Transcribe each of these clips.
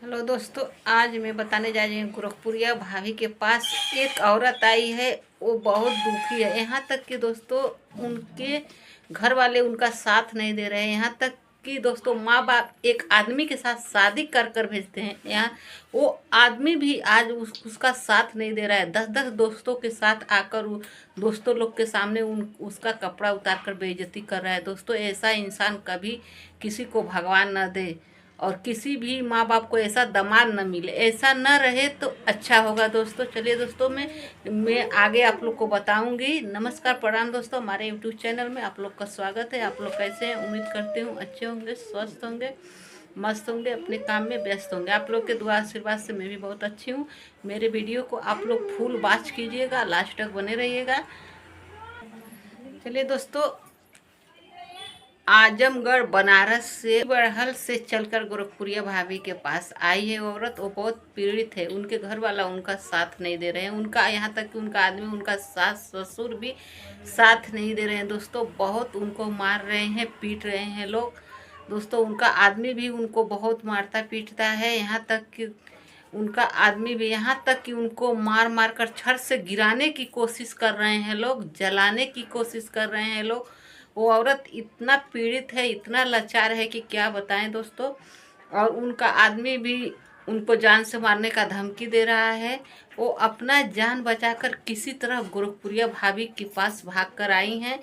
Hello दोस्तों, आज मैं बताने जा रही हूँ गोरखपुरिया भाभी के पास एक औरत आई है। वो बहुत दुखी है। यहाँ तक कि दोस्तों उनके घर वाले उनका साथ नहीं दे रहे हैं। यहाँ तक कि दोस्तों माँ बाप एक आदमी के साथ शादी कर कर भेजते हैं। यहाँ वो आदमी भी आज उसका साथ नहीं दे रहा है। 10-10 दोस्तों के साथ आकर दोस्तों लोग के सामने उसका कपड़ा उतार कर बेइज्जती कर रहा है। दोस्तों ऐसा इंसान कभी किसी को भगवान न दे और किसी भी माँ बाप को ऐसा दामाद न मिले। ऐसा न रहे तो अच्छा होगा दोस्तों। चलिए दोस्तों, मैं आगे आप लोग को बताऊंगी। नमस्कार, प्रणाम दोस्तों, हमारे यूट्यूब चैनल में आप लोग का स्वागत है। आप लोग कैसे हैं? उम्मीद करते हूँ अच्छे होंगे, स्वस्थ होंगे, मस्त होंगे, अपने काम में व्यस्त होंगे। आप लोग के दुआ आशीर्वाद से मैं भी बहुत अच्छी हूँ। मेरे वीडियो को आप लोग फुल वॉच कीजिएगा, लास्ट तक बने रहिएगा। चलिए दोस्तों, आजमगढ़ बनारस से बड़हल से चलकर गोरखपुरिया भाभी के पास आई है औरत। वो बहुत पीड़ित है। उनके घर वाला उनका साथ नहीं दे रहे हैं। उनका यहाँ तक कि उनका आदमी, उनका सास ससुर भी साथ नहीं दे रहे हैं। दोस्तों बहुत उनको मार रहे हैं, पीट रहे हैं लोग। दोस्तों उनका आदमी भी उनको बहुत मारता पीटता है। यहाँ तक कि उनका आदमी भी, यहाँ तक कि उनको मार मार कर छत से गिराने की कोशिश कर रहे हैं लोग, जलाने की कोशिश कर रहे हैं लोग। वो औरत इतना पीड़ित है, इतना लाचार है कि क्या बताएं दोस्तों। और उनका आदमी भी उनको जान से मारने का धमकी दे रहा है। वो अपना जान बचाकर किसी तरह गोरखपुरिया भाभी के पास भाग कर आई हैं।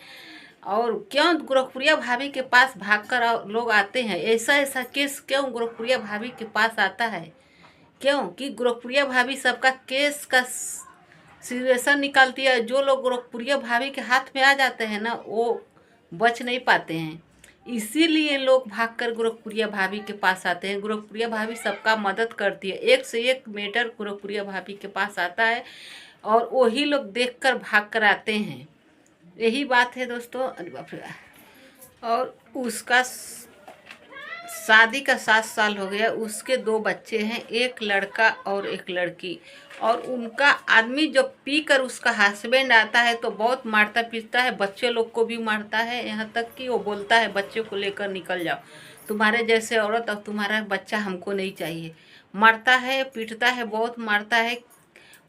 और क्यों गोरखपुरिया भाभी के पास भागकर लोग आते हैं? ऐसा ऐसा केस क्यों गोरखपुरिया भाभी के पास आता है? क्योंकि गोरखपुरिया भाभी सबका केस का सिचुएशन निकालती है। जो लोग गोरखपुरिया भाभी के हाथ में आ जाते हैं ना, वो बच नहीं पाते हैं। इसीलिए लोग भागकर गोरखपुरिया भाभी के पास आते हैं। गोरखपुरिया भाभी सबका मदद करती है। एक से एक मैटर गोरखपुरिया भाभी के पास आता है और वही लोग देखकर भाग कर आते हैं। यही बात है दोस्तों। अरे बाप रे। और उसका शादी का 7 साल हो गया। उसके 2 बच्चे हैं, एक लड़का और एक लड़की। और उनका आदमी जब पी कर उसका हस्बैंड आता है तो बहुत मारता पीटता है, बच्चे लोग को भी मारता है। यहाँ तक कि वो बोलता है बच्चे को लेकर निकल जाओ, तुम्हारे जैसे औरत और तुम्हारा बच्चा हमको नहीं चाहिए। मारता है, पीटता है, बहुत मारता है।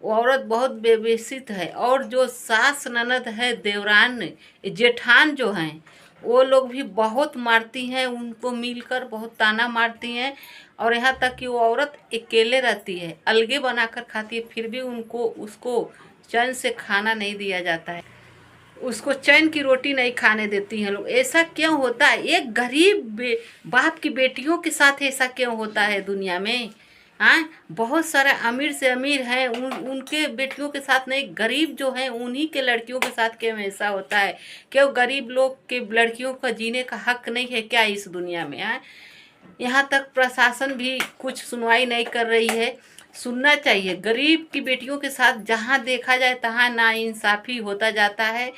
वो औरत बहुत बेबसित है। और जो सास ननद है, देवरान जेठान जो हैं, वो लोग भी बहुत मारती हैं उनको, मिलकर बहुत ताना मारती हैं। और यहाँ तक कि वो औरत अकेले रहती है, अलगे बनाकर खाती है, फिर भी उसको चैन से खाना नहीं दिया जाता है। उसको चैन की रोटी नहीं खाने देती हैं लोग। ऐसा क्यों होता है? एक गरीब बाप की बेटियों के साथ ऐसा क्यों होता है दुनिया में? हाँ, बहुत सारे अमीर से अमीर हैं, उनके बेटियों के साथ नहीं, गरीब जो हैं उन्हीं के लड़कियों के साथ क्यों ऐसा होता है? क्यों गरीब लोग के लड़कियों का जीने का हक नहीं है क्या इस दुनिया में? हाँ, यहाँ तक प्रशासन भी कुछ सुनवाई नहीं कर रही है। सुनना चाहिए। गरीब की बेटियों के साथ जहाँ देखा जाए तहाँ नाइंसाफ़ी होता जाता है।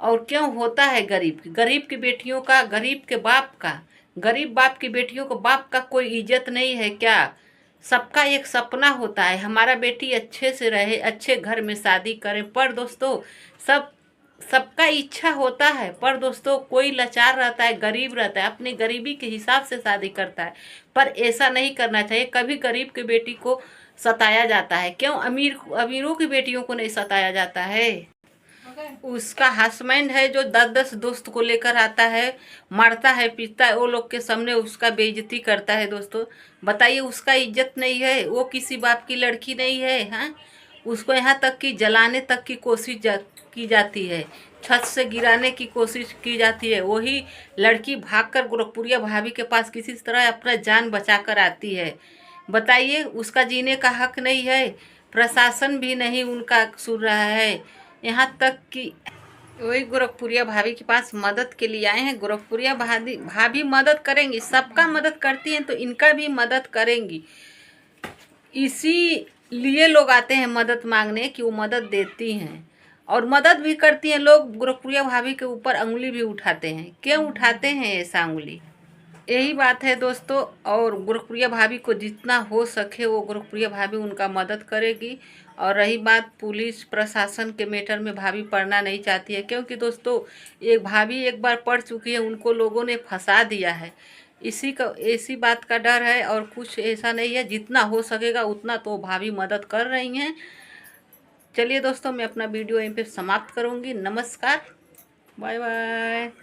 और क्यों होता है? गरीब की बेटियों का, गरीब बाप की बेटियों को बाप का कोई इज्जत नहीं है क्या? सबका एक सपना होता है हमारा बेटी अच्छे से रहे, अच्छे घर में शादी करे। पर दोस्तों सबका इच्छा होता है, पर दोस्तों कोई लाचार रहता है, गरीब रहता है, अपनी गरीबी के हिसाब से शादी करता है। पर ऐसा नहीं करना चाहिए। कभी गरीब की बेटी को सताया जाता है, क्यों अमीरों की बेटियों को नहीं सताया जाता है? उसका हस्बैंड है जो 10-10 दोस्त को लेकर आता है, मारता है, पीटता है, वो लोग के सामने उसका बेइज्जती करता है। दोस्तों बताइए, उसका इज्जत नहीं है? वो किसी बाप की लड़की नहीं है? हाँ, उसको यहाँ तक कि जलाने तक की कोशिश की जाती है, छत से गिराने की कोशिश की जाती है। वही लड़की भागकर गोरखपुरिया भाभी के पास किसी तरह अपना जान बचाकर आती है। बताइए, उसका जीने का हक नहीं है? प्रशासन भी नहीं उनका सुन रहा है। यहाँ तक कि वही गोरखपुरिया भाभी के पास मदद के लिए आए हैं। गोरखपुरिया भाभी मदद करेंगी, सबका मदद करती हैं तो इनका भी मदद करेंगी। इसीलिए लोग आते हैं मदद मांगने कि वो मदद देती हैं और मदद भी करती हैं। लोग गोरखपुरिया भाभी के ऊपर उंगली भी उठाते हैं। क्यों उठाते हैं ऐसा उंगली? यही बात है दोस्तों। और गोरखपुरिया भाभी को जितना हो सके वो गोरखपुरिया भाभी उनका मदद करेगी। और रही बात पुलिस प्रशासन के मैटर में, भाभी पढ़ना नहीं चाहती है, क्योंकि दोस्तों एक भाभी एक बार पढ़ चुकी है, उनको लोगों ने फंसा दिया है। इसी बात का डर है, और कुछ ऐसा नहीं है। जितना हो सकेगा उतना तो भाभी मदद कर रही हैं। चलिए दोस्तों, मैं अपना वीडियो यहीं पे समाप्त करूँगी। नमस्कार, बाय बाय।